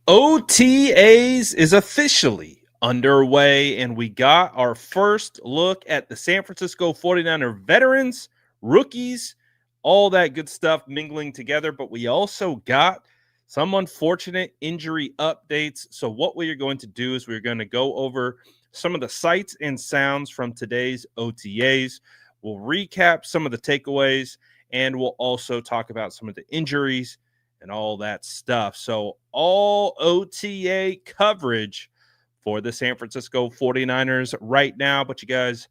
OTAs is officially underway, and we got our first look at the San Francisco 49er veterans, rookies, all that good stuff mingling together. But we also got some unfortunate injury updates. So, what we are going to do is we're going to go over some of the sights and sounds from today's OTAs. We'll recap some of the takeaways, and we'll also talk about some of the injuries and all that stuff. So, all OTA coverage for the San Francisco 49ers right now. But you guys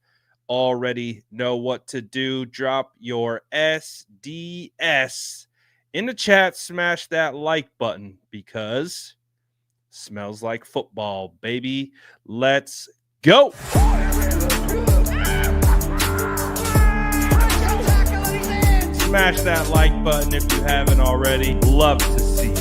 already know what to do. Drop your SDS in the chat, smash that like button because smells like football, baby. Let's go. Smash that like button if you haven't already. Love to see it.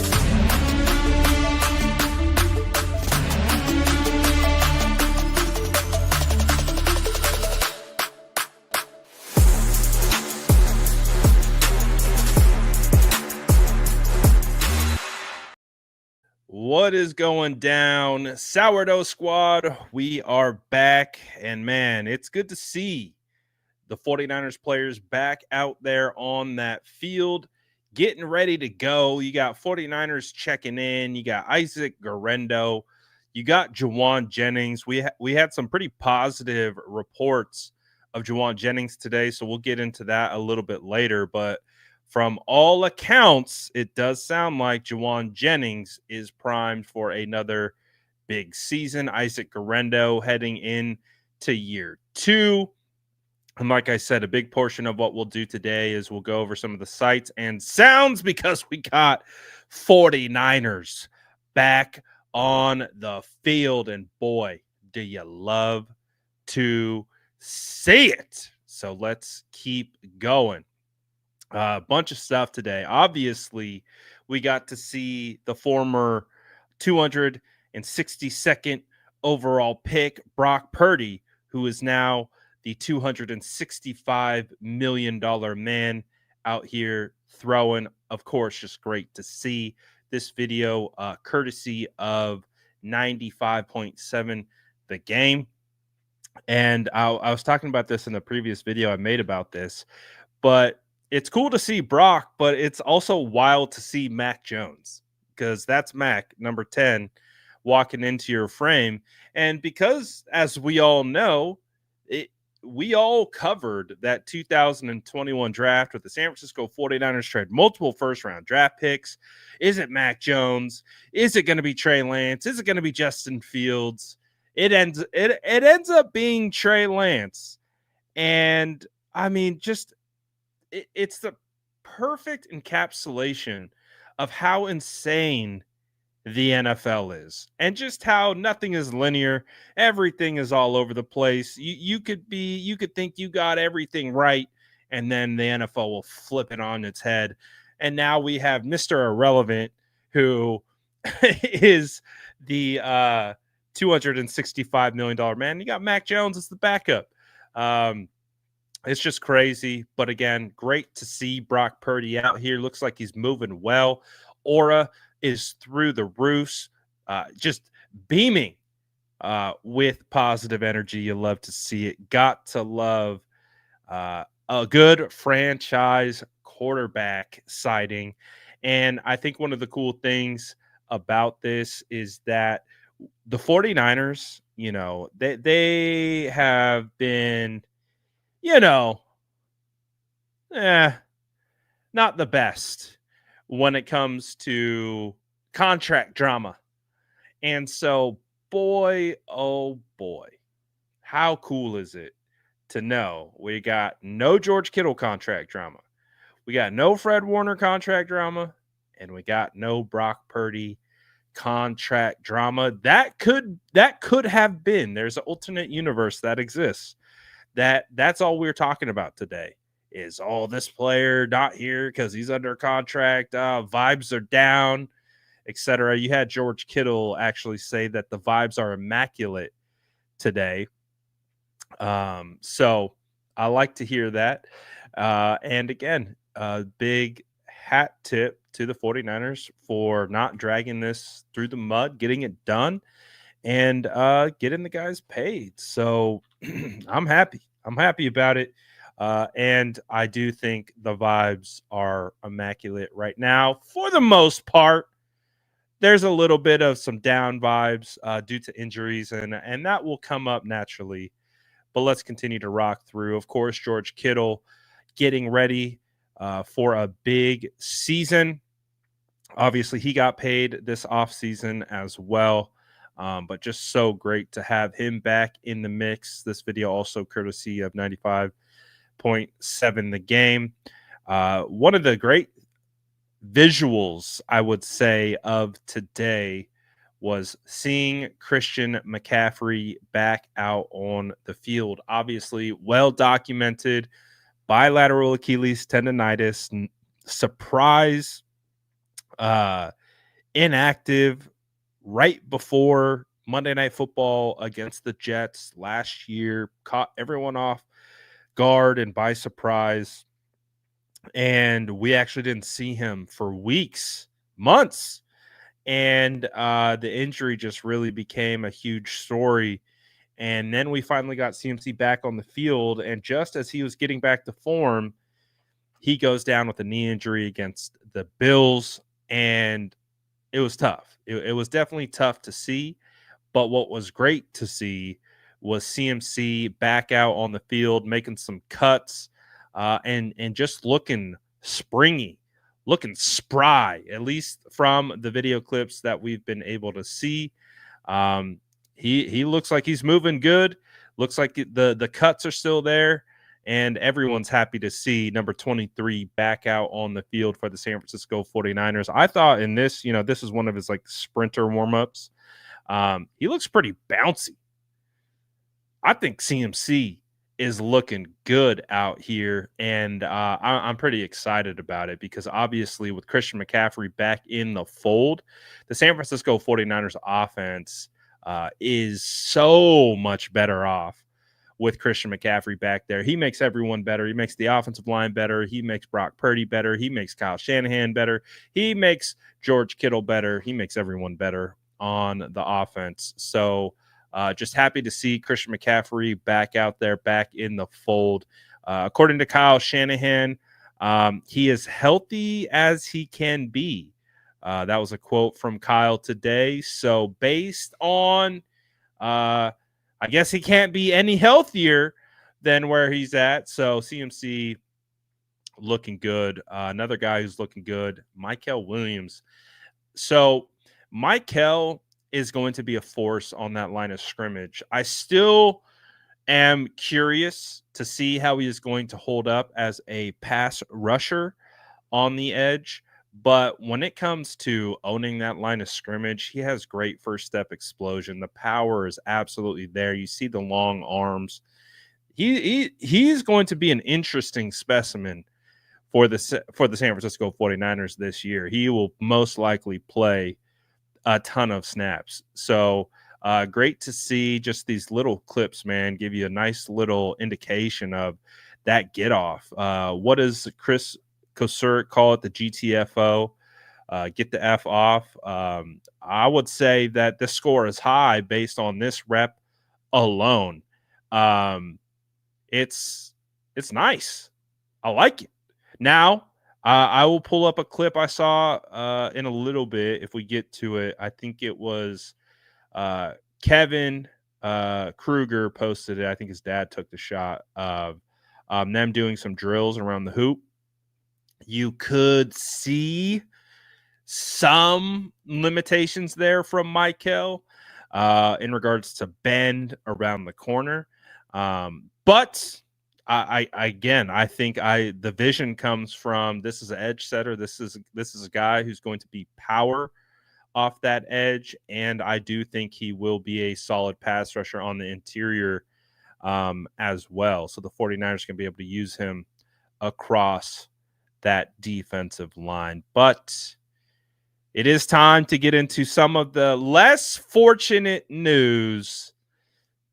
What is going down, Sourdough Squad? We are back, and man, it's good to see the 49ers players back out there on that field, getting ready to go. You got 49ers checking in. You got Isaac Guerrero. You got Jauan Jennings. We had some pretty positive reports of Jauan Jennings today, so we'll get into that a little bit later. But from all accounts, it does sound like Jauan Jennings is primed for another big season. Isaac Guerrero heading in to year 2. And like I said, a big portion of what we'll do today is we'll go over some of the sights and sounds because we got 49ers back on the field. And boy, do you love to see it. So let's keep going. A bunch of stuff today. Obviously, we got to see the former 262nd overall pick, Brock Purdy, who is now the $265 million man out here throwing. Of course, just great to see this video, courtesy of 95.7 The Game. And I was talking about this in the previous video I made about this, but it's cool to see Brock, but it's also wild to see Mac Jones because that's Mac, number 10, walking into your frame. And because, as we all know, we all covered that 2021 draft with the San Francisco 49ers trade multiple first-round draft picks. Is it Mac Jones? Is it going to be Trey Lance? Is it going to be Justin Fields? It ends up being Trey Lance. And, I mean, just it's the perfect encapsulation of how insane the NFL is and just how nothing is linear. Everything is all over the place. You could think you got everything right, and then the NFL will flip it on its head. And now we have Mr. Irrelevant, who is the $265 million man. You got Mac Jones as the backup. It's just crazy. But again, great to see Brock Purdy out here. Looks like he's moving well. Aura is through the roofs, just beaming with positive energy. You love to see it. Got to love a good franchise quarterback sighting. And I think one of the cool things about this is that the 49ers, they have been, not the best when it comes to contract drama. And so, boy, oh boy, how cool is it to know we got no George Kittle contract drama, we got no Fred Warner contract drama, and we got no Brock Purdy contract drama. That could have been. There's an alternate universe that exists. That's all we're talking about today. Is this player not here because he's under contract? Vibes are down, etc. You had George Kittle actually say that the vibes are immaculate today. So I like to hear that. And again, a big hat tip to the 49ers for not dragging this through the mud, getting it done, and getting the guys paid. So I'm happy. I'm happy about it. And I do think the vibes are immaculate right now for the most part. There's a little bit of some down vibes due to injuries, and that will come up naturally. But let's continue to rock through. Of course, George Kittle getting ready for a big season. Obviously, he got paid this offseason as well. But just so great to have him back in the mix. This video also courtesy of 95.7 The Game. One of the great visuals, I would say, of today was seeing Christian McCaffrey back out on the field. Obviously, well documented bilateral Achilles tendonitis, surprise, inactive right before Monday Night Football against the Jets last year, caught everyone off guard and by surprise. And we actually didn't see him for weeks, months. And the injury just really became a huge story. And then we finally got CMC back on the field. And just as he was getting back to form, he goes down with a knee injury against the Bills. And it was tough. It was definitely tough to see. But what was great to see was CMC back out on the field, making some cuts, and just looking springy, looking spry, at least from the video clips that we've been able to see. He looks like he's moving good. Looks like the cuts are still there, and everyone's happy to see number 23 back out on the field for the San Francisco 49ers. I thought in this, this is one of his like sprinter warmups. He looks pretty bouncy. I think CMC is looking good out here, and I'm pretty excited about it because obviously with Christian McCaffrey back in the fold, the San Francisco 49ers offense is so much better off with Christian McCaffrey back there. He makes everyone better. He makes the offensive line better. He makes Brock Purdy better. He makes Kyle Shanahan better. He makes George Kittle better. He makes everyone better on the offense. So just happy to see Christian McCaffrey back out there, back in the fold. According to Kyle Shanahan, he is healthy as he can be. That was a quote from Kyle today. So based on, I guess he can't be any healthier than where he's at. So CMC looking good. Another guy who's looking good, Michael Williams. So Michael is going to be a force on that line of scrimmage. I still am curious to see how he is going to hold up as a pass rusher on the edge. But when it comes to owning that line of scrimmage, he has great first step explosion. The power is absolutely there. You see the long arms. He's going to be an interesting specimen for the San Francisco 49ers this year. He will most likely play a ton of snaps. So great to see just these little clips, man, give you a nice little indication of that get off. What does Chris Kosuric call it? The GTFO, get the F off. I would say that this score is high based on this rep alone. It's nice. I like it. Now, I will pull up a clip I saw in a little bit if we get to it. I think it was Kevin Kruger posted it. I think his dad took the shot of them doing some drills around the hoop. You could see some limitations there from Michael in regards to bend around the corner. But I think the vision comes from, this is an edge setter. This is a guy who's going to be power off that edge, and I do think he will be a solid pass rusher on the interior as well. So the 49ers can be able to use him across that defensive line. But it is time to get into some of the less fortunate news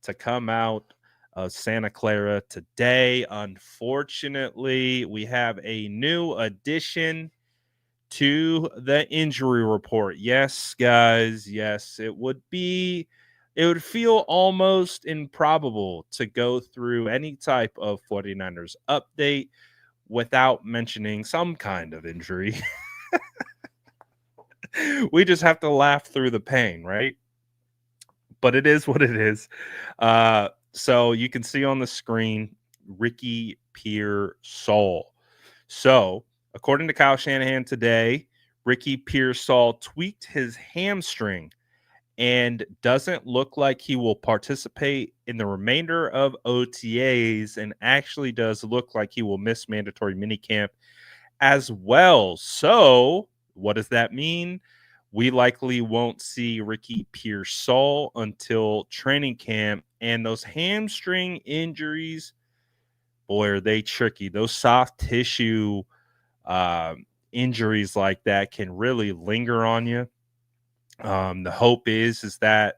to come out of Santa Clara today. Unfortunately, we have a new addition to the injury report. Yes, guys, yes, it would feel almost improbable to go through any type of 49ers update without mentioning some kind of injury. We just have to laugh through the pain, right? But it is what it is. So you can see on the screen Ricky Pearsall. So, according to Kyle Shanahan today, Ricky Pearsall tweaked his hamstring and doesn't look like he will participate in the remainder of OTAs, and actually does look like he will miss mandatory minicamp as well. So, what does that mean? We likely won't see Ricky Pearsall until training camp, and those hamstring injuries, boy, are they tricky. Those soft tissue injuries like that can really linger on you. The hope is that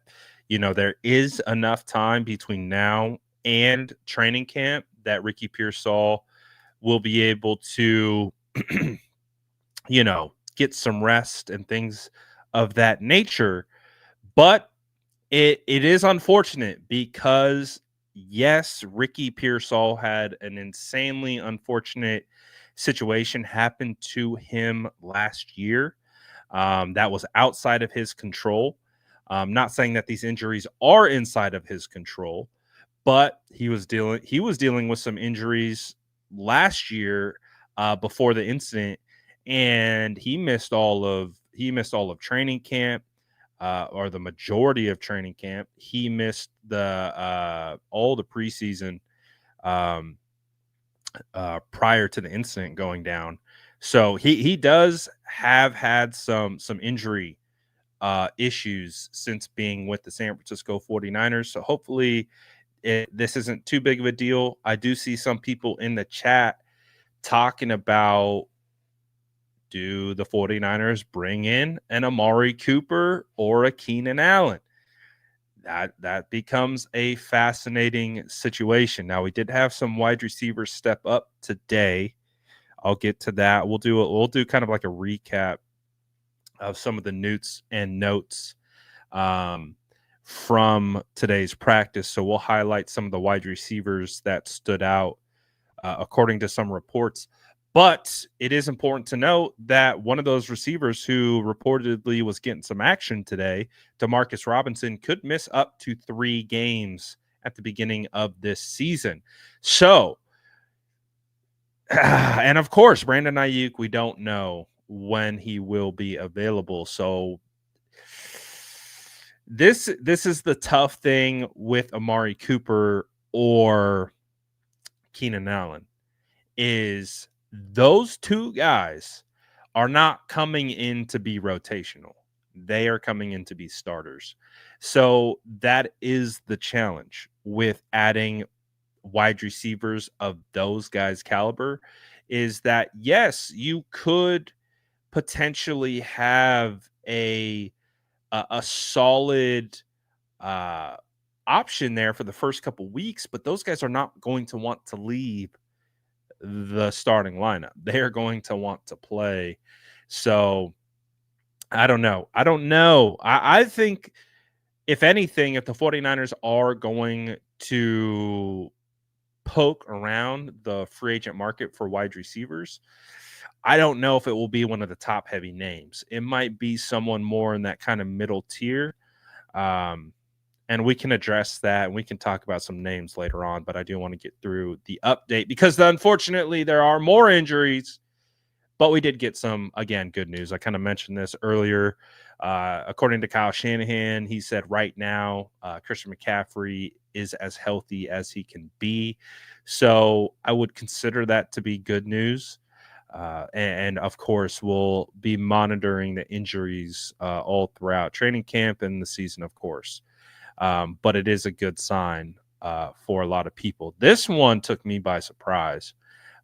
there is enough time between now and training camp that Ricky Pearsall will be able to get some rest and things of that nature. But it is unfortunate because, yes, Ricky Pearsall had an insanely unfortunate situation happen to him last year. That was outside of his control. Not saying that these injuries are inside of his control, but he was dealing with some injuries last year before the incident, and he missed all of training camp, or the majority of training camp. He missed the all the preseason prior to the incident going down. So he does have had some injury issues since being with the San Francisco 49ers. So hopefully this isn't too big of a deal. I do see some people in the chat talking about, do the 49ers bring in an Amari Cooper or a Keenan Allen? That becomes a fascinating situation. Now, we did have some wide receivers step up today. I'll get to that. We'll do kind of like a recap of some of the notes from today's practice. So we'll highlight some of the wide receivers that stood out according to some reports. But it is important to note that one of those receivers who reportedly was getting some action today, Demarcus Robinson, could miss up to 3 games at the beginning of this season. So, and of course, Brandon Ayuk, we don't know when he will be available. So this is the tough thing with Amari Cooper or Keenan Allen, is those two guys are not coming in to be rotational. They are coming in to be starters. So that is the challenge with adding wide receivers of those guys' caliber, is that, yes, you could potentially have a solid option there for the first couple weeks, but those guys are not going to want to leave the starting lineup. They're going to want to play. So I don't know. I think, if anything, if the 49ers are going to poke around the free agent market for wide receivers, I don't know if it will be one of the top heavy names. It might be someone more in that kind of middle tier. And we can address that, and we can talk about some names later on, but I do want to get through the update because unfortunately there are more injuries, but we did get some, again, good news. I kind of mentioned this earlier. According to Kyle Shanahan, he said right now Christian McCaffrey is as healthy as he can be. So I would consider that to be good news. And of course, we'll be monitoring the injuries all throughout training camp and the season, of course. But it is a good sign for a lot of people. This one took me by surprise.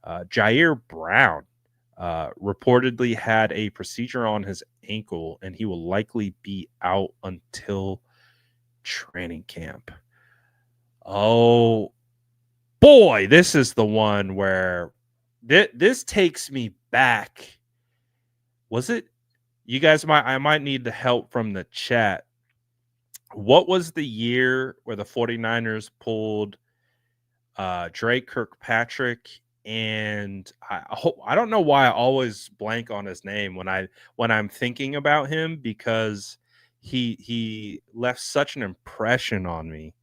Ji'Ayir Brown reportedly had a procedure on his ankle, and he will likely be out until training camp. Oh, boy, this is the one where this takes me back Was it? You guys I might need the help from the chat. What was the year where the 49ers pulled Dre Kirkpatrick, and I don't know why I always blank on his name when I'm thinking about him, because he left such an impression on me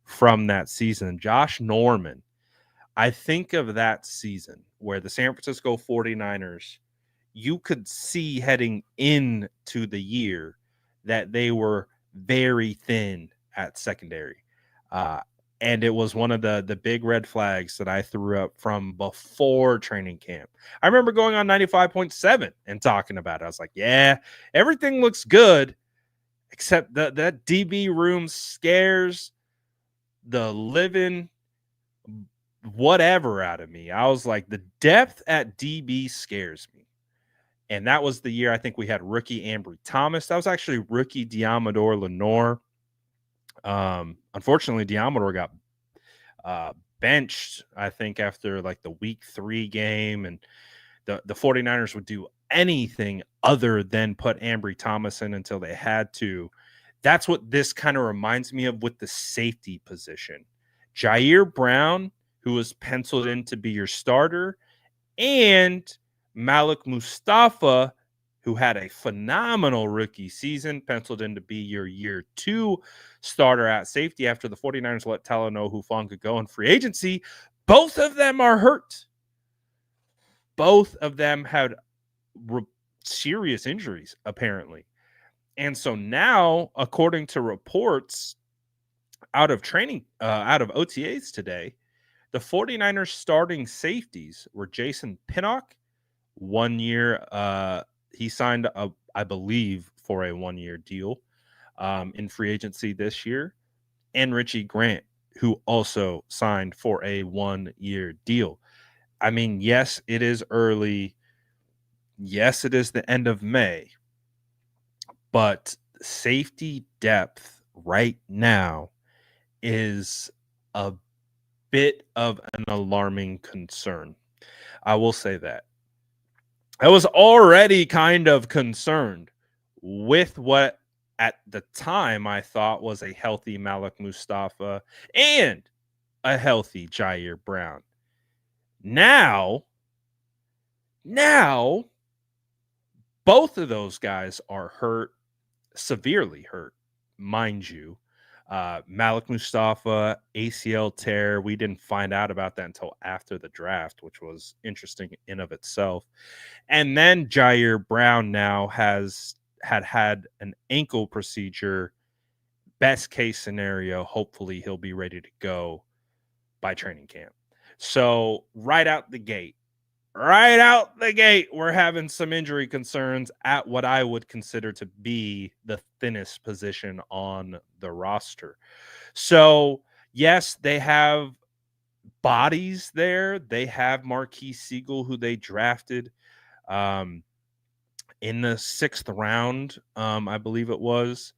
from that season. Josh Norman. I think of that season where the San Francisco 49ers, you could see heading into the year that they were very thin at secondary. Uh, and it was one of the big red flags that I threw up from before training camp. I remember going on 95.7 and talking about it. I was like, yeah, everything looks good, except that DB room scares the living whatever out of me. I was like, the depth at DB scares me. And that was the year I think we had rookie Ambry Thomas. That was actually rookie Diamador Lenore. Unfortunately, Diamador got benched, I think, after like the week 3 game. And the 49ers would do anything other than put Ambry Thomas in until they had to. That's what this kind of reminds me of with the safety position. Ji'Ayir Brown, who was penciled in to be your starter, and Malik Mustafa, who had a phenomenal rookie season, penciled in to be your year 2 starter at safety after the 49ers let Talanoa Hufanga go in free agency. Both of them are hurt. Both of them had serious injuries, apparently. And so now, according to reports out of OTAs today, the 49ers starting safeties were Jason Pinnock, 1 year. He signed, I believe, for a 1-year deal in free agency this year, and Richie Grant, who also signed for a 1-year deal. I mean, yes, it is early. Yes, it is the end of May. But safety depth right now is a bit of an alarming concern. I will say that. I was already kind of concerned with what at the time I thought was a healthy Malik Mustafa and a healthy Ji'Ayir Brown. Now, both of those guys are hurt, severely hurt, mind you. Malik Mustafa, ACL tear. We didn't find out about that until after the draft, which was interesting in of itself. And then Ji'Ayir Brown now has had an ankle procedure. Best case scenario, hopefully he'll be ready to go by training camp. So right out the gate, we're having some injury concerns at what I would consider to be the thinnest position on the roster. So, yes, they have bodies there. They have Marquis Siegel, who they drafted in the 6th round, I believe it was.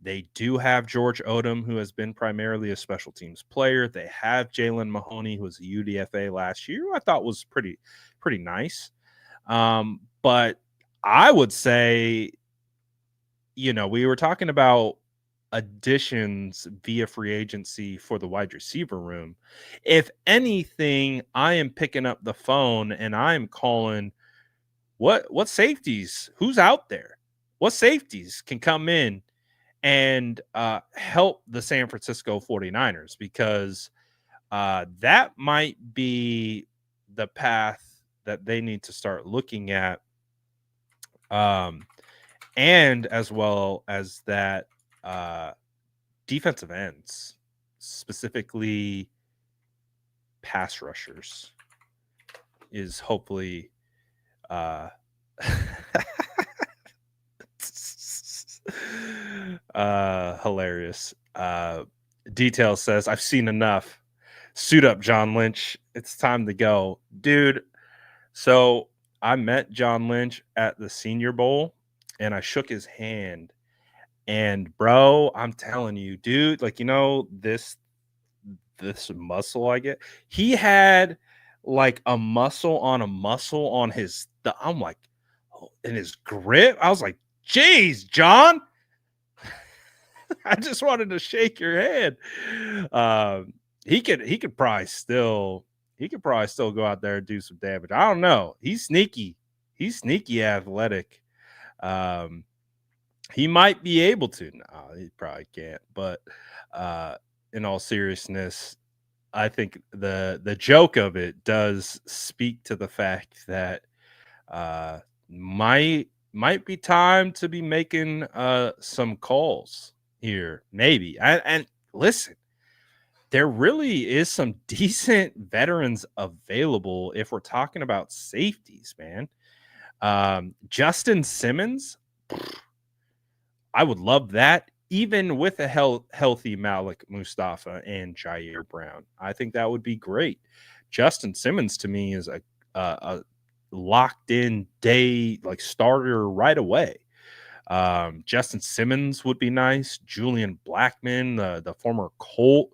They do have George Odom, who has been primarily a special teams player. They have Jalen Mahoney, who was a UDFA last year, who I thought was pretty nice. But I would say, we were talking about additions via free agency for the wide receiver room. If anything, I am picking up the phone and I'm calling what safeties, who's out there? What safeties can come in and help the San Francisco 49ers? Because that might be the path that they need to start looking at. And as well as that, defensive ends, specifically pass rushers, is hopefully hilarious. Detail says, I've seen enough. Suit up, John Lynch. It's time to go. Dude, so I met John Lynch at the Senior Bowl, and I shook his hand. And, bro, I'm telling you, dude, like, this muscle I get. He had, like, a muscle on his I'm like, in his grip. I was like, geez, John. I just wanted to shake your hand. He could probably still go out there and do some damage. I don't know. He's sneaky. He's sneaky athletic. He might be able to. No, he probably can't. But in all seriousness, I think the joke of it does speak to the fact that might be time to be making some calls here, maybe. And listen, there really is some decent veterans available if we're talking about safeties, man. Justin Simmons, I would love that, even with a healthy Malik Mustafa and Jair Brown. I think that would be great. Justin Simmons to me is a locked in day like starter right away. Justin Simmons would be nice. Julian Blackmon, the former Colt,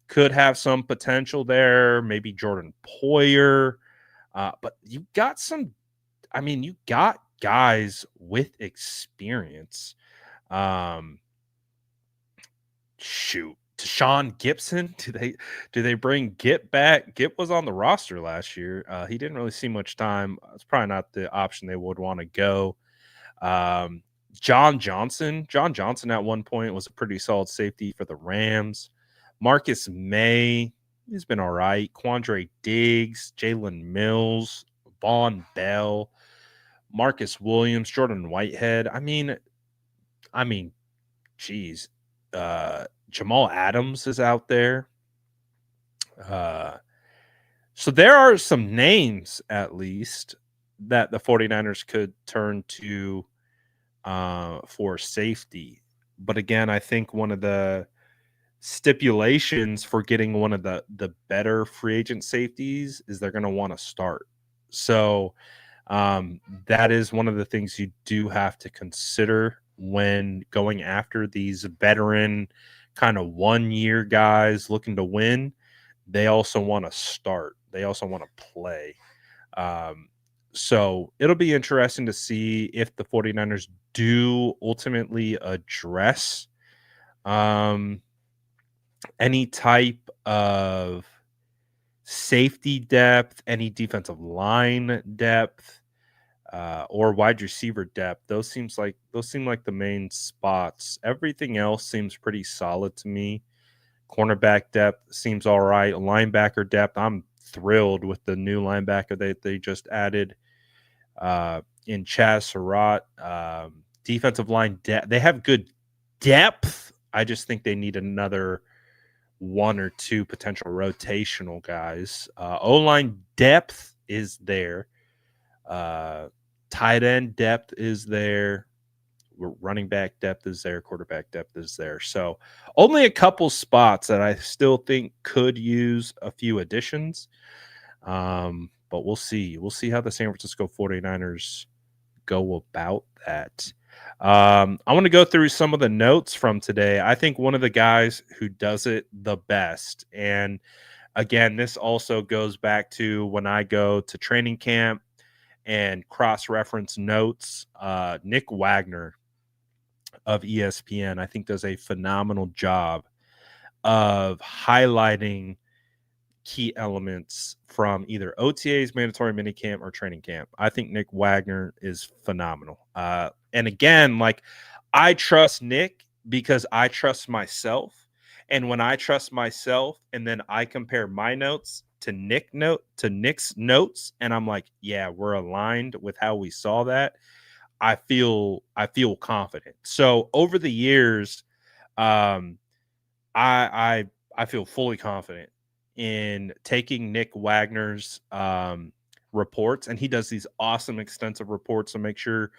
could have some potential there. Maybe Jordan Poyer. But you got you got guys with experience. Shoot, Deshaun Gibson. Do they bring Gip back? Gip was on the roster last year. He didn't really see much time. It's probably not the option they would want to go. John Johnson at one point was a pretty solid safety for the Rams. Marcus May, he's been all right. Quandre Diggs, Jalen Mills, Vaughn Bell, Marcus Williams, Jordan Whitehead. I mean, geez. Jamal Adams is out there. So there are some names, at least, that the 49ers could turn to for safety. But again, I think one of the stipulations for getting one of the better free agent safeties is they're going to want to start. So that is one of the things you do have to consider when going after these veteran kind of 1 year guys looking to win. They also want to start. They also want to play. So it'll be interesting to see if the 49ers do ultimately address any type of safety depth, any defensive line depth, or wide receiver depth. Those seem like the main spots. Everything else seems pretty solid to me. Cornerback depth seems all right. Linebacker depth, I'm thrilled with the new linebacker that they just added in Chaz Surratt. Defensive line depth, they have good depth. I just think they need another one or two potential rotational guys. O-line depth is there. Tight end depth is there. Running back depth is there. Quarterback depth is there. So only a couple spots that I still think could use a few additions. But we'll see. We'll see how the San Francisco 49ers go about that. I want to go through some of the notes from today. I think one of the guys who does it the best, and again, this also goes back to when I go to training camp and cross-reference notes. Nick Wagner of ESPN, I think, does a phenomenal job of highlighting key elements from either OTAs, mandatory minicamp, or training camp. I think Nick Wagner is phenomenal. And again, like, I trust Nick because I trust myself. And when I trust myself and then I compare my notes to Nick's notes, and I'm like, yeah, we're aligned with how we saw that, I feel confident. So over the years, I feel fully confident in taking Nick Wagner's reports, and he does these awesome extensive reports. So make sure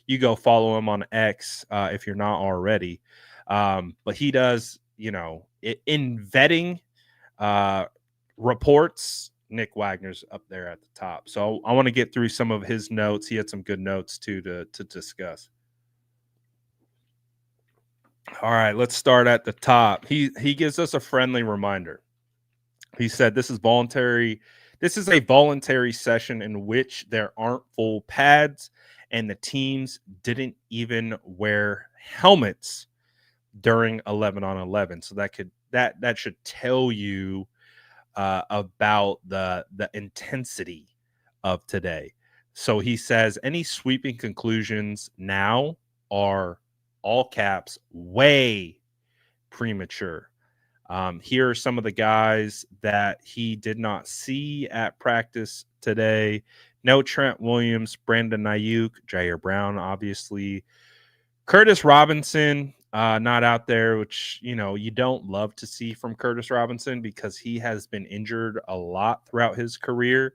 you go follow him on X if you're not already. But he does, in vetting reports, Nick Wagner's up there at the top. So I want to get through some of his notes. He had some good notes too to discuss. All right, let's start at the top. He gives us a friendly reminder. He said this is voluntary. This is a voluntary session in which there aren't full pads and the teams didn't even wear helmets during 11-on-11. So that should tell you about the intensity of today. So he says any sweeping conclusions now are, all caps, way premature. Here are some of the guys that he did not see at practice today. No Trent Williams, Brandon Ayuk, Ji'Ayir Brown, obviously. Curtis Robinson, not out there, which, you don't love to see from Curtis Robinson because he has been injured a lot throughout his career.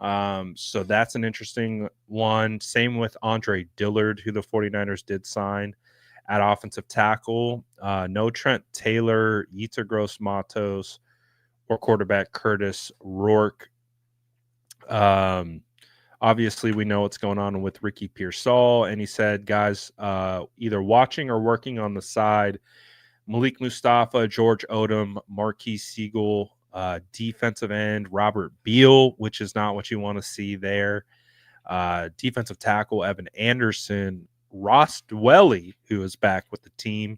So that's an interesting one. Same with Andre Dillard, who the 49ers did sign at offensive tackle. No Trent Taylor, Yetur Gross-Matos, or quarterback Curtis Rourke. Obviously, we know what's going on with Ricky Pearsall, and he said, guys, either watching or working on the side, Malik Mustafa, George Odom, Marquis Siegel, defensive end Robert Beal, which is not what you want to see there. Defensive tackle Evan Anderson, Ross Dwelly, who is back with the team,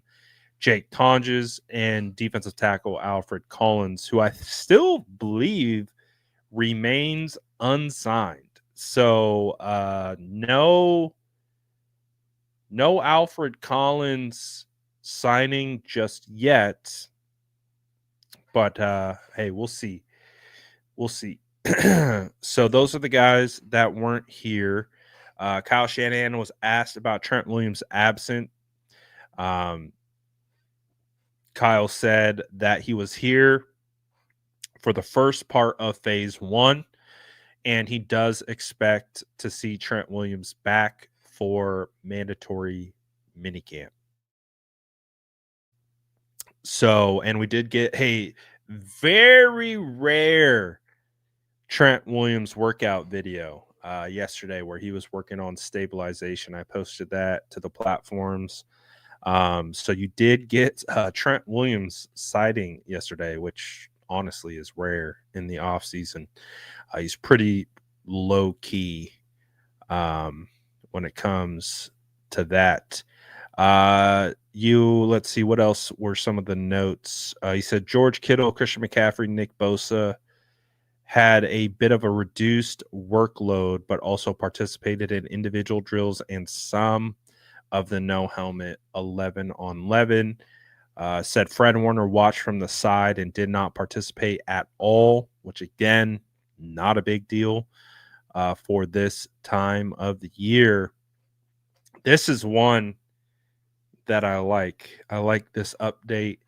Jake Tonges, and defensive tackle Alfred Collins, who I still believe remains unsigned. So no Alfred Collins signing just yet. But hey, we'll see. So those are the guys that weren't here. Kyle Shanahan was asked about Trent Williams' absent. Kyle said that he was here for the first part of phase 1, and he does expect to see Trent Williams back for mandatory minicamp. So, and we did get a very rare Trent Williams workout video yesterday where he was working on stabilization. I posted that to the platforms. So you did get Trent Williams sighting yesterday, which honestly is rare in the off season. He's pretty low key when it comes to that. Let's see, what else were some of the notes? He said George Kittle, Christian McCaffrey, Nick Bosa had a bit of a reduced workload, but also participated in individual drills and some of the no helmet 11-on-11. Said Fred Warner watched from the side and did not participate at all, which again, not a big deal for this time of the year. This is one that I like. I like this update.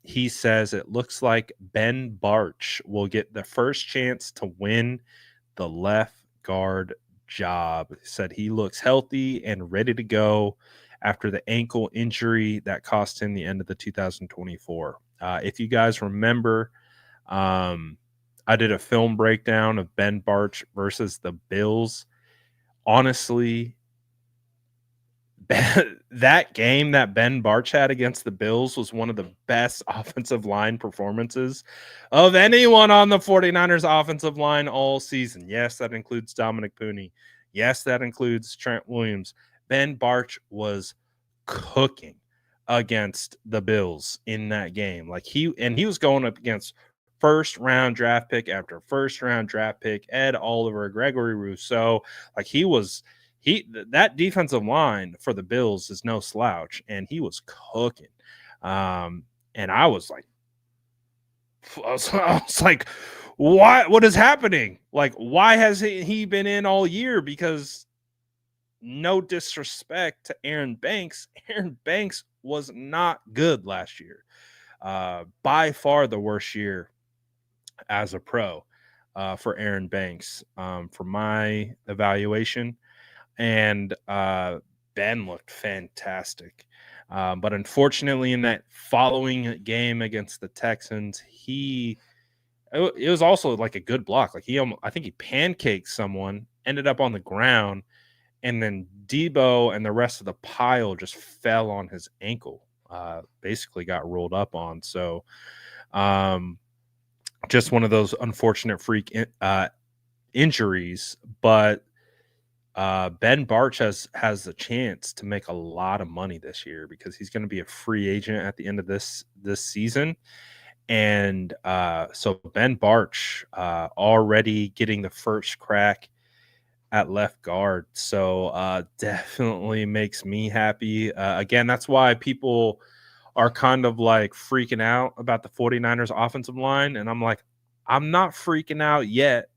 He says it looks like Ben Barch will get the first chance to win the left guard job. He said he looks healthy and ready to go after the ankle injury that cost him the end of the 2024. If you guys remember, I did a film breakdown of Ben Barch versus the Bills. Honestly, that game that Ben Barch had against the Bills was one of the best offensive line performances of anyone on the 49ers offensive line all season. Yes, that includes Dominic Pooney. Yes, that includes Trent Williams. Ben Barch was cooking against the Bills in that game. He was going up against first round draft pick after first round draft pick, Ed Oliver, Gregory Rousseau. That defensive line for the Bills is no slouch, and he was cooking. And I was like, what is happening? Why has he been in all year? Because no disrespect to Aaron Banks was not good last year. By far the worst year as a pro for Aaron Banks for my evaluation. And Ben looked fantastic. But unfortunately, in that following game against the Texans, it was also like a good block. I think he pancaked someone, ended up on the ground, and then Debo and the rest of the pile just fell on his ankle. Basically got rolled up on. So just one of those unfortunate freak injuries. But Ben Barch has a chance to make a lot of money this year because he's going to be a free agent at the end of this season. And so Ben Barch already getting the first crack at left guard. So definitely makes me happy. Again, that's why people are kind of like freaking out about the 49ers offensive line. And I'm like, I'm not freaking out yet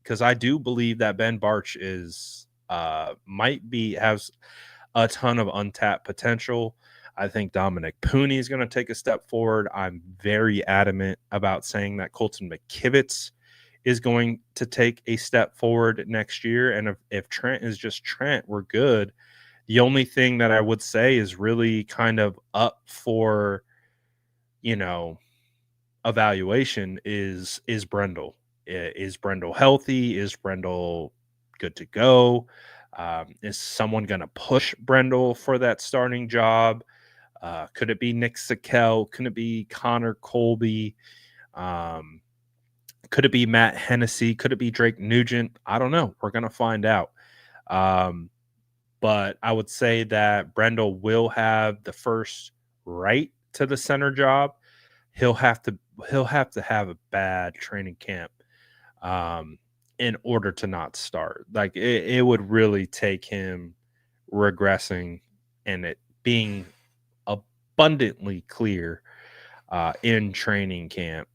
because I do believe that Ben Barch is has a ton of untapped potential. I think Dominic Pooney is going to take a step forward. I'm very adamant about saying that Colton McKivitz is going to take a step forward next year. And if Trent is just Trent, we're good. The only thing that I would say is really kind of up for, evaluation is Brendel. Is Brendel healthy? Is Brendel good to go? Is someone going to push Brendel for that starting job? Could it be Nick Sakel? Could it be Connor Colby? Could it be Matt Hennessy? Could it be Drake Nugent? I don't know. We're going to find out. But I would say that Brendel will have the first right to the center job. He'll have to have a bad training camp in order to not start. Like it would really take him regressing and it being abundantly clear in training camp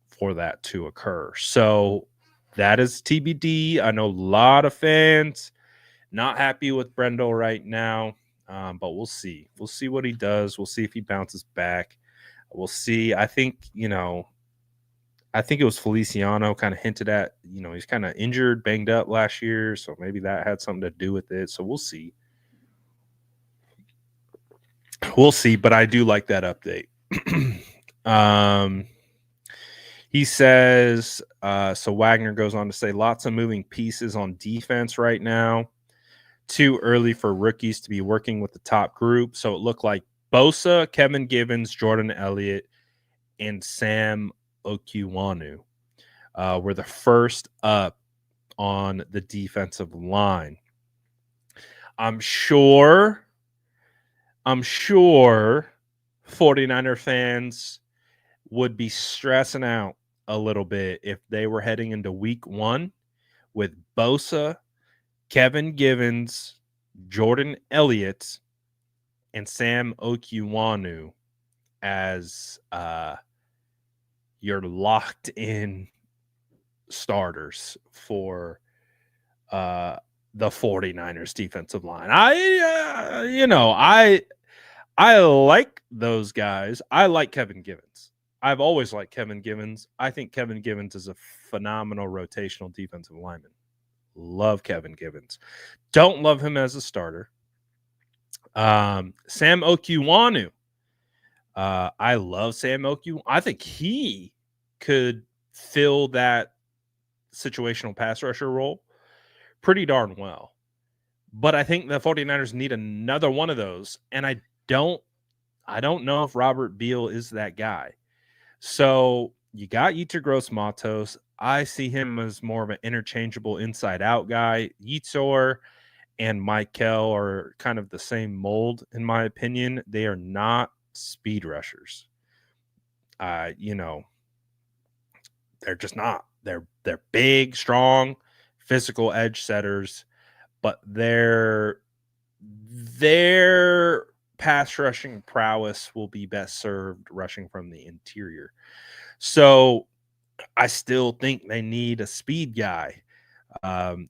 for that to occur. So that is TBD. I know a lot of fans not happy with Brendel right now, but we'll see. We'll see what he does. We'll see if he bounces back. We'll see. I think it was Feliciano kind of hinted at, he's kind of injured, banged up last year. So maybe that had something to do with it. So we'll see. We'll see. But I do like that update. He says, so Wagner goes on to say, lots of moving pieces on defense right now. Too early for rookies to be working with the top group. So it looked like Bosa, Kevin Givens, Jordan Elliott, and Sam Okwuonu were the first up on the defensive line. I'm sure 49er fans would be stressing out a little bit if they were heading into week 1 with Bosa, Kevin Givens, Jordan Elliott, and Sam Okwuonu as your locked in starters for the 49ers defensive line. I like those guys. I like Kevin Givens. I've always liked Kevin Givens. I think Kevin Givens is a phenomenal rotational defensive lineman. Love Kevin Givens. Don't love him as a starter. Sam Okwuonu. I love Sam Okwuonu. I think he could fill that situational pass rusher role pretty darn well. But I think the 49ers need another one of those. And I don't know if Robert Beal is that guy. So you got Yetur Gross-Matos. I see him as more of an interchangeable inside-out guy. Yetur and Michael are kind of the same mold, in my opinion. They are not speed rushers. They're just not. They're big, strong, physical edge setters, but their pass rushing prowess will be best served rushing from the interior. So I still think they need a speed guy.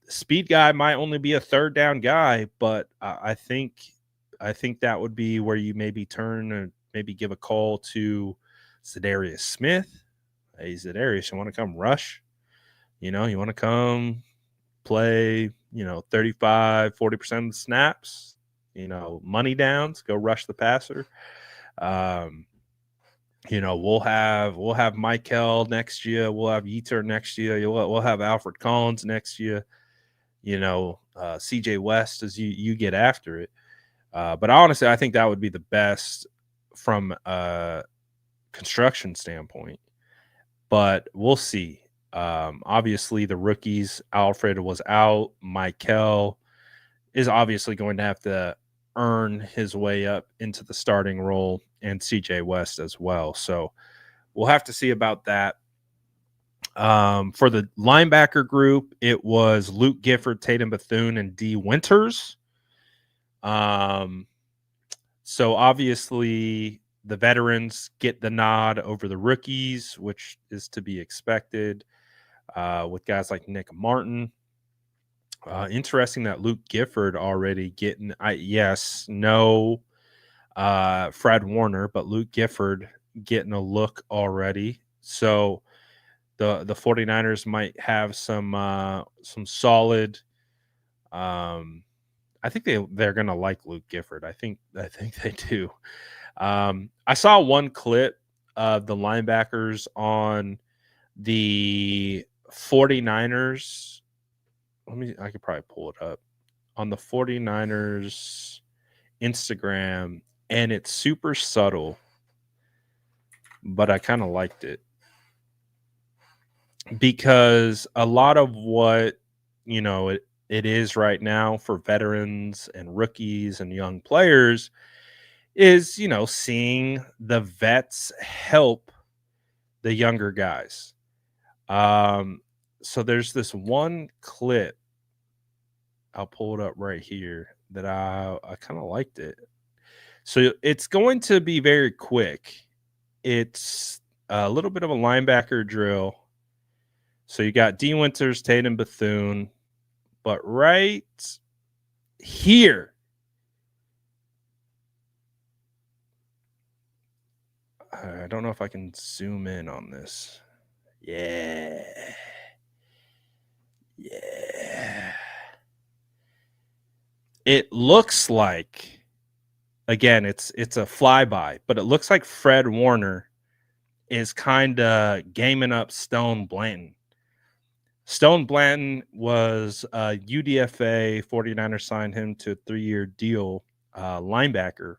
Speed guy might only be a third down guy, but I think that would be where you maybe turn and maybe give a call to Za'Darius Smith. Hey, Za'Darius, you want to come rush? You want to come play, 35, 40% of the snaps, money downs, go rush the passer. We'll have Michael next year. We'll have Yetur next year. We'll have Alfred Collins next year. CJ West as you get after it. But honestly, I think that would be the best from a construction standpoint. But we'll see. Obviously, the rookies, Alfred was out. Michael is obviously going to have to earn his way up into the starting role, and CJ West as well. So we'll have to see about that. For the linebacker group, it was Luke Gifford, Tatum Bethune, and D. Winters. So obviously the veterans get the nod over the rookies, which is to be expected, with guys like Nick Martin. Interesting that Luke Gifford already getting, Fred Warner, but Luke Gifford getting a look already. So the 49ers might have some solid. I think they're gonna like Luke Gifford. I think they do. I saw one clip of the linebackers on the 49ers. I could probably pull it up on the 49ers Instagram, and it's super subtle, but I kind of liked it because a lot of what it is right now for veterans and rookies and young players is seeing the vets help the younger guys. So there's this one clip, I'll pull it up right here, that I kind of liked it. So it's going to be very quick. It's a little bit of a linebacker drill. So you got D. Winters, Tatum Bethune, but right here, I don't know if I can zoom in on this. Yeah. It looks like, again, it's a flyby, but it looks like Fred Warner is kind of gaming up Stone Blanton. Stone Blanton was UDFA. 49ers signed him to a 3-year deal, linebacker,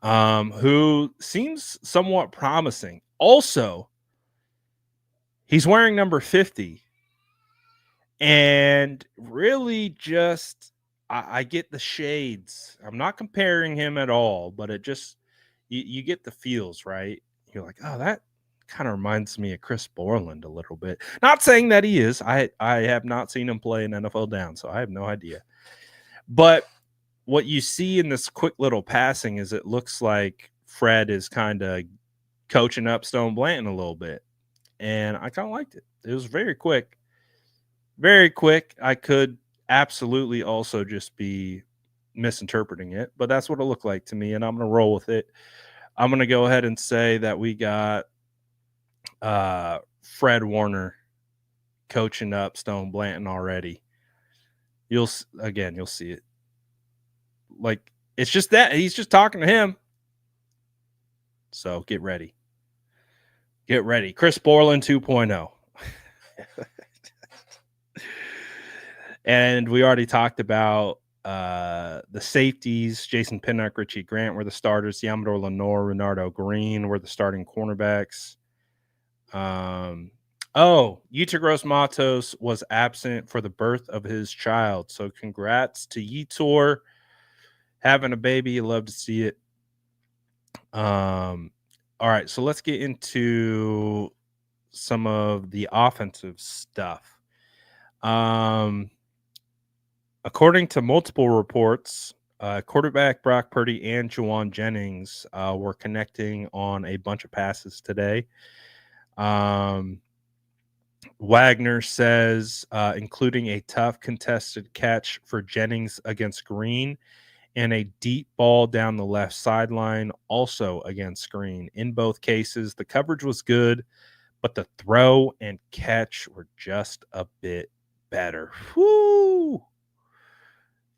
who seems somewhat promising. Also, he's wearing number 50. And really just, I get the shades. I'm not comparing him at all, but it just, you get the feels, right? You're like, oh, that kind of reminds me of Chris Borland a little bit. Not saying that he is. I have not seen him play an NFL down, so I have no idea. But what you see in this quick little passing is it looks like Fred is kind of coaching up Stone Blanton a little bit. And I kind of liked it. It was very quick. Very quick. I could absolutely also just be misinterpreting it, but that's what it looked like to me, and I'm going to roll with it. I'm going to go ahead and say that we got Fred Warner coaching up Stone Blanton already. You'll see it. Like, it's just that he's just talking to him. So get ready. Get ready. Chris Borland 2.0. And we already talked about the safeties. Jason Pinnock, Richie Grant were the starters. Yamador Lenore, Renardo Green were the starting cornerbacks. Yetur Gross-Matos was absent for the birth of his child. So congrats to Yetur having a baby. You love to see it. All right, so let's get into some of the offensive stuff. According to multiple reports, quarterback Brock Purdy and Juwan Jennings were connecting on a bunch of passes today. Wagner says, including a tough contested catch for Jennings against Green and a deep ball down the left sideline also against Green. In both cases, the coverage was good, but the throw and catch were just a bit better. Whoo!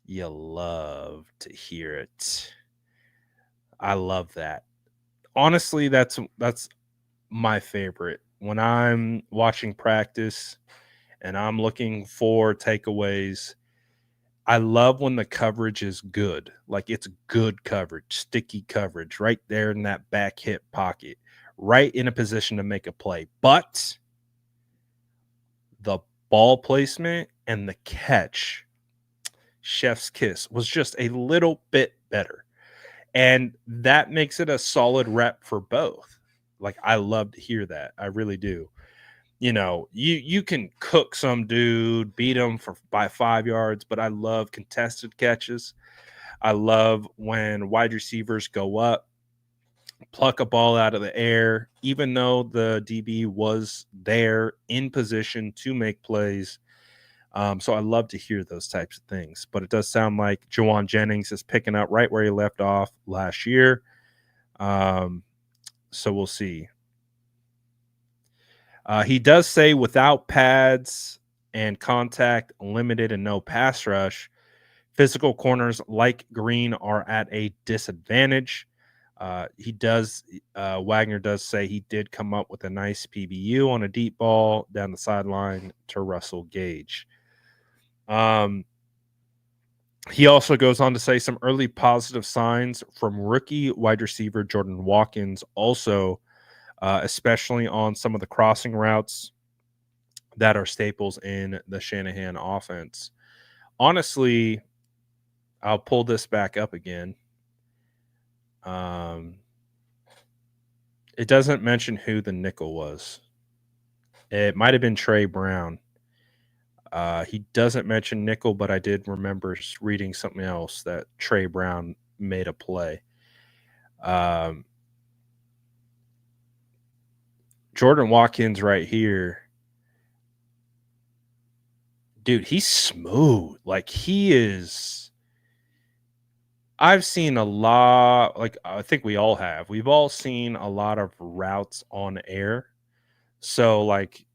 You love to hear it. I love that. Honestly, that's my favorite. When I'm watching practice and I'm looking for takeaways, I love when the coverage is good. Like, it's good coverage, sticky coverage, right there in that back hip pocket, right in a position to make a play. But the ball placement and the catch, chef's kiss, was just a little bit better. And that makes it a solid rep for both. Like, I love to hear that. I really do. You can cook some dude, beat him by 5 yards, but I love contested catches. I love when wide receivers go up, pluck a ball out of the air, even though the DB was there in position to make plays. So I love to hear those types of things. But it does sound like Jawan Jennings is picking up right where he left off last year. So we'll see. He does say without pads and contact, limited and no pass rush, physical corners like Green are at a disadvantage. Wagner does say he did come up with a nice PBU on a deep ball down the sideline to Russell Gage. He also goes on to say some early positive signs from rookie wide receiver Jordan Watkins, also especially on some of the crossing routes that are staples in the Shanahan offense. Honestly, I'll pull this back up again. It doesn't mention who the nickel was. It might have been Trey Brown. He doesn't mention nickel, but I did remember reading something else that Trey Brown made a play. Jordan Watkins right here. Dude, he's smooth. Like, he is. I've seen a lot, like, I think we all have. We've all seen a lot of routes on air. So, like,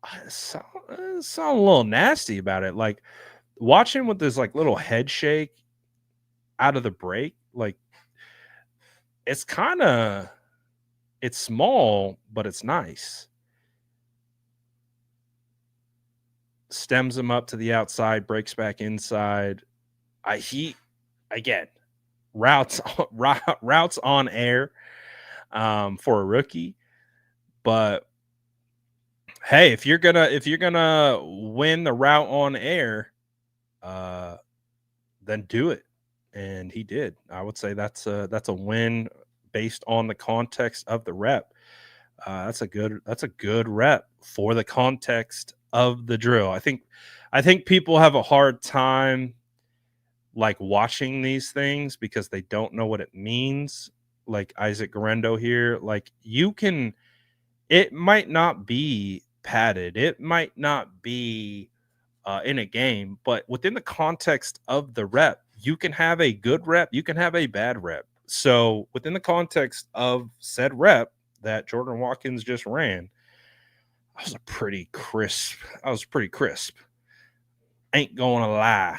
I sound a little nasty about it. Like, watching with this, like, little head shake out of the break, like, it's small, but it's nice. Stems him up to the outside, breaks back inside. Again, routes on air for a rookie. But hey, if you're gonna win the route on air, then do it. And he did. I would say that's a win based on the context of the rep. That's a good rep for the context of the drill. I think people have a hard time like watching these things because they don't know what it means. Like Isaac Garendo here, like it might not be padded, it might not be in a game, but within the context of the rep, you can have a good rep, you can have a bad rep. So within the context of said rep that Jordan Watkins just ran, I was pretty crisp. Ain't gonna lie.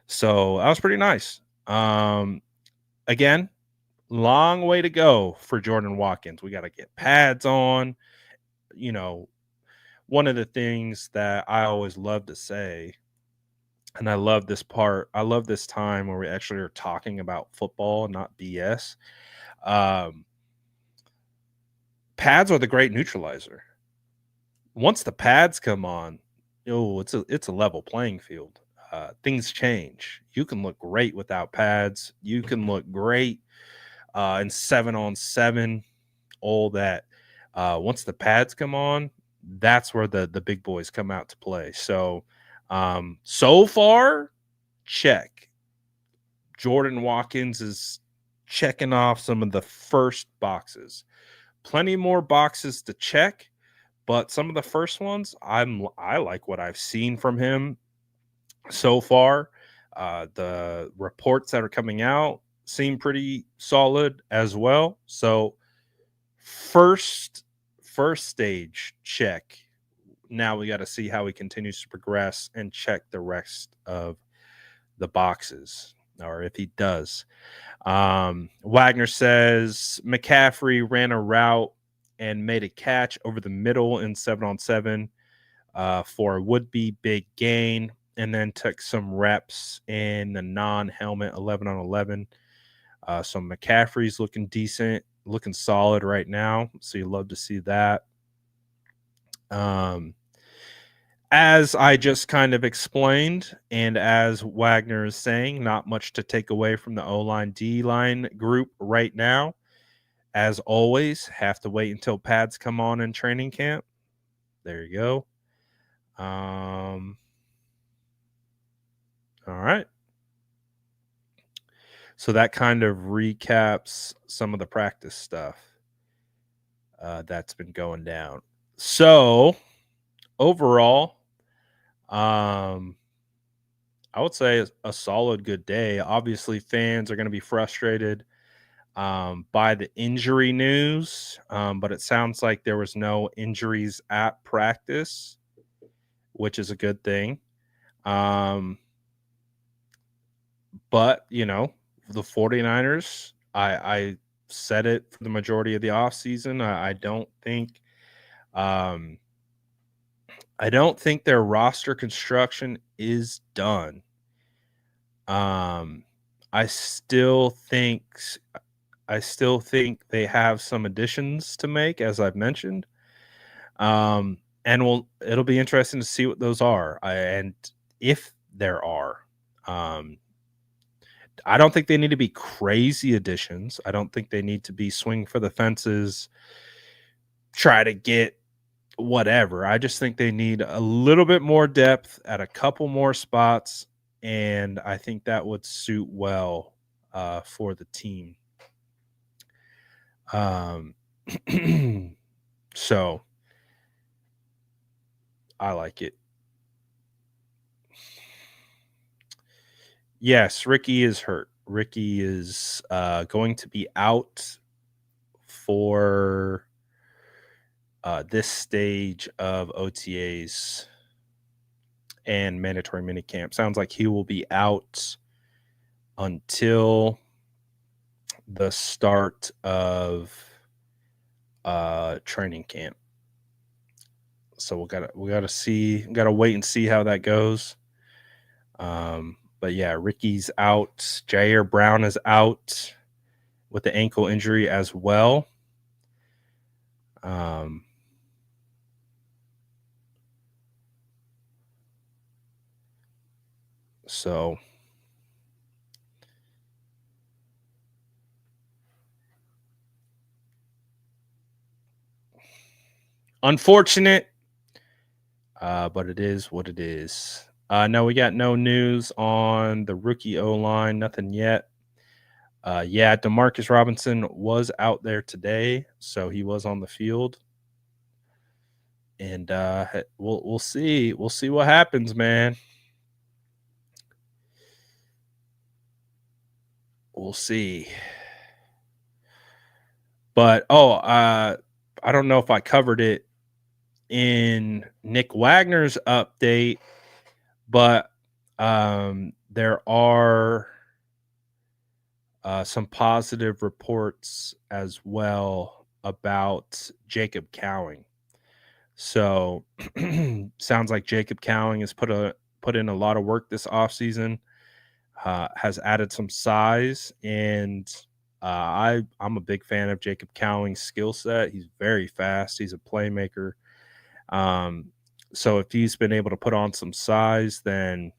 So that was pretty nice. Again, long way to go for Jordan Watkins. We got to get pads on. One of the things that I always love to say, and I love this part, I love this time where we actually are talking about football, not BS. Pads are the great neutralizer. Once the pads come on, it's a level playing field. Things change. You can look great without pads. You can look great in 7-on-7, all that. Once the pads come on, that's where the big boys come out to play. So, so far, check. Jordan Watkins is checking off some of the first boxes. Plenty more boxes to check, but some of the first ones, I like what I've seen from him so far. The reports that are coming out seem pretty solid as well. So first stage check. Now we got to see how he continues to progress and check the rest of the boxes, or if he does. Wagner says McCaffrey ran a route and made a catch over the middle in 7-on-7 for a would-be big gain, and then took some reps in the non-helmet 11-on-11. So McCaffrey's looking decent, looking solid right now. So you love to see that. As I just kind of explained, and as Wagner is saying, not much to take away from the O-line, D-line group right now. As always, have to wait until pads come on in training camp. There you go. All right. So that kind of recaps some of the practice stuff that's been going down. So overall, I would say a solid good day. Obviously, fans are going to be frustrated by the injury news, but it sounds like there was no injuries at practice, which is a good thing. But, you know, the 49ers, I said it for the majority of the offseason. I don't think their roster construction is done. I still think they have some additions to make, as I've mentioned. And it'll be interesting to see what those are, and if there are. I don't think they need to be crazy additions. I don't think they need to be swing for the fences, try to get whatever. I just think they need a little bit more depth at a couple more spots, and I think that would suit well for the team. So I like it. Yes, Ricky is hurt. Ricky is going to be out for this stage of OTAs and mandatory minicamp. Sounds like he will be out until the start of training camp. So we gotta wait and see how that goes. But yeah, Ricky's out. Ji'Ayir Brown is out with the ankle injury as well. So unfortunate, but it is what it is. No, we got no news on the rookie O-line, nothing yet. Yeah, Demarcus Robinson was out there today, so he was on the field. And we'll see. We'll see what happens, man. We'll see. But I don't know if I covered it in Nick Wagner's update, but there are some positive reports as well about Jacob Cowing. So sounds like Jacob Cowing has put in a lot of work this offseason, has added some size, and I'm a big fan of Jacob Cowing's skill set. He's very fast. He's a playmaker. So if he's been able to put on some size, then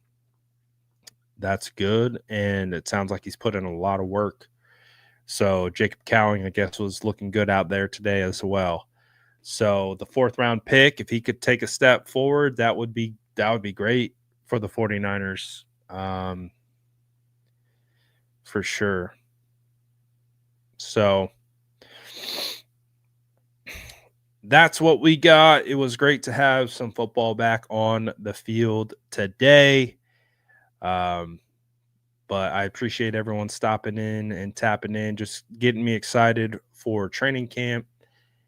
that's good. And it sounds like he's put in a lot of work. So Jacob Cowing, I guess, was looking good out there today as well. So the 4th round pick, if he could take a step forward, that would be great for the 49ers. For sure. So that's what we got. It was great to have some football back on the field today. But I appreciate everyone stopping in and tapping in, just getting me excited for training camp,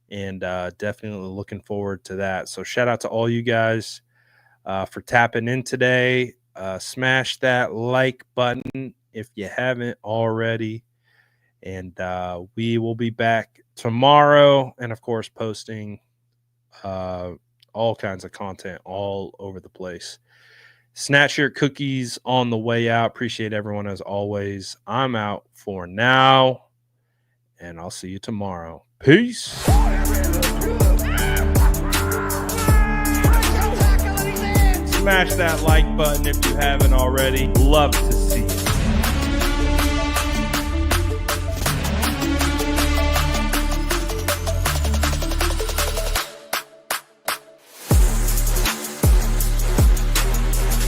and definitely looking forward to that. So shout out to all you guys for tapping in today. Smash that like button if you haven't already. And we will be back tomorrow, and of course posting all kinds of content all over the place. Snatch your cookies on the way out. Appreciate everyone as always. I'm out for now, and I'll see you tomorrow. Peace. Smash that like button if you haven't already. Love to see